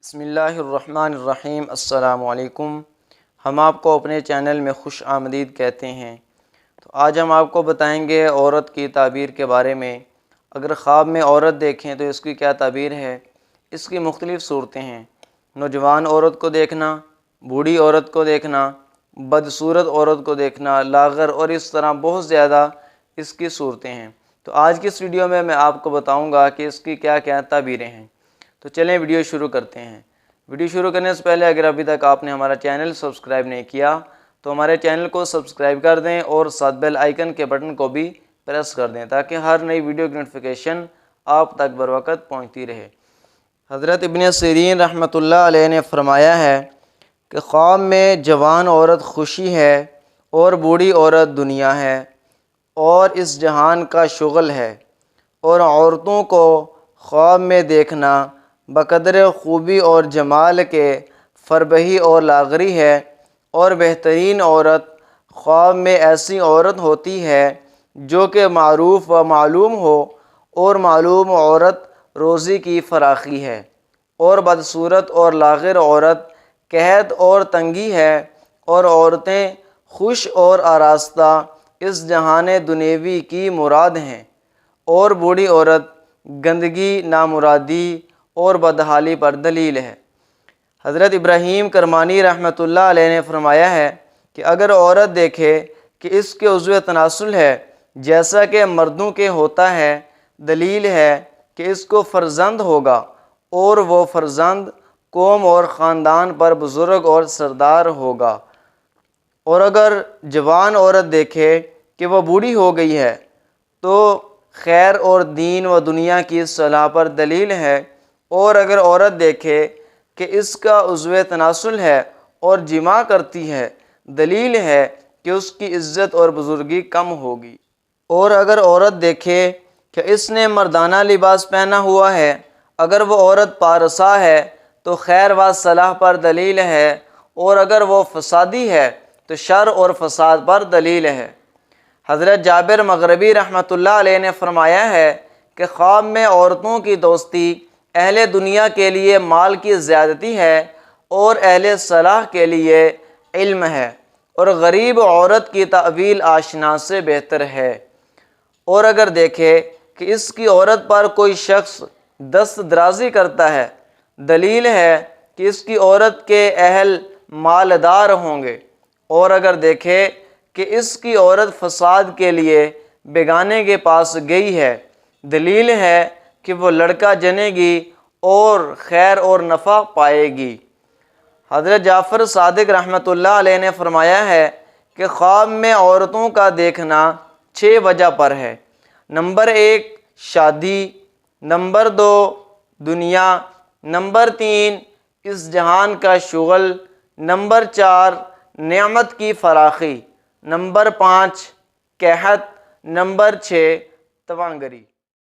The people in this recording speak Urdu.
بسم اللہ الرحمن الرحیم۔ السلام علیکم۔ ہم آپ کو اپنے چینل میں خوش آمدید کہتے ہیں۔ تو آج ہم آپ کو بتائیں گے عورت کی تعبیر کے بارے میں۔ اگر خواب میں عورت دیکھیں تو اس کی کیا تعبیر ہے۔ اس کی مختلف صورتیں ہیں۔ نوجوان عورت کو دیکھنا، بوڑھی عورت کو دیکھنا، بدصورت عورت کو دیکھنا، لاغر، اور اس طرح بہت زیادہ اس کی صورتیں ہیں۔ تو آج کی اس ویڈیو میں آپ کو بتاؤں گا کہ اس کی کیا کیا تعبیریں ہیں۔ تو چلیں ویڈیو شروع کرتے ہیں۔ ویڈیو شروع کرنے سے پہلے اگر ابھی تک آپ نے ہمارا چینل سبسکرائب نہیں کیا تو ہمارے چینل کو سبسکرائب کر دیں اور ساتھ بیل آئیکن کے بٹن کو بھی پریس کر دیں تاکہ ہر نئی ویڈیو کی نوٹیفیکیشن آپ تک بر وقت پہنچتی رہے۔ حضرت ابن سیرین رحمۃ اللہ علیہ نے فرمایا ہے کہ خواب میں جوان عورت خوشی ہے اور بوڑھی عورت دنیا ہے اور اس جہان کا شغل ہے، اور عورتوں کو خواب میں دیکھنا بقدر خوبی اور جمال کے فربہی اور لاغری ہے، اور بہترین عورت خواب میں ایسی عورت ہوتی ہے جو کہ معروف و معلوم ہو، اور معلوم عورت روزی کی فراخی ہے، اور بدصورت اور لاغر عورت قحط اور تنگی ہے، اور عورتیں خوش اور آراستہ اس جہان دنیوی کی مراد ہیں، اور بوڑھی عورت گندگی، نامرادی اور بدحالی پر دلیل ہے۔ حضرت ابراہیم کرمانی رحمۃ اللہ علیہ نے فرمایا ہے کہ اگر عورت دیکھے کہ اس کے عضو تناسل ہے جیسا کہ مردوں کے ہوتا ہے، دلیل ہے کہ اس کو فرزند ہوگا، اور وہ فرزند قوم اور خاندان پر بزرگ اور سردار ہوگا۔ اور اگر جوان عورت دیکھے کہ وہ بوڑھی ہو گئی ہے تو خیر اور دین و دنیا کی صلاح پر دلیل ہے، اور اگر عورت دیکھے کہ اس کا عضو تناسل ہے اور جماع کرتی ہے، دلیل ہے کہ اس کی عزت اور بزرگی کم ہوگی۔ اور اگر عورت دیکھے کہ اس نے مردانہ لباس پہنا ہوا ہے، اگر وہ عورت پارسا ہے تو خیر و صلاح پر دلیل ہے، اور اگر وہ فسادی ہے تو شر اور فساد پر دلیل ہے۔ حضرت جابر مغربی رحمۃ اللہ علیہ نے فرمایا ہے کہ خواب میں عورتوں کی دوستی اہل دنیا کے لیے مال کی زیادتی ہے، اور اہل صلاح کے لیے علم ہے، اور غریب عورت کی تعویل آشنا سے بہتر ہے۔ اور اگر دیکھے کہ اس کی عورت پر کوئی شخص دست درازی کرتا ہے، دلیل ہے کہ اس کی عورت کے اہل مالدار ہوں گے۔ اور اگر دیکھے کہ اس کی عورت فساد کے لیے بیگانے کے پاس گئی ہے، دلیل ہے کہ وہ لڑکا جنے گی اور خیر اور نفع پائے گی۔ حضرت جعفر صادق رحمۃ اللہ علیہ نے فرمایا ہے کہ خواب میں عورتوں کا دیکھنا 6 وجہ پر ہے۔ نمبر 1 شادی، نمبر 2 دنیا، نمبر 3 اس جہان کا شغل، نمبر 4 نعمت کی فراخی، نمبر 5 قحط، نمبر 6 تواںگری۔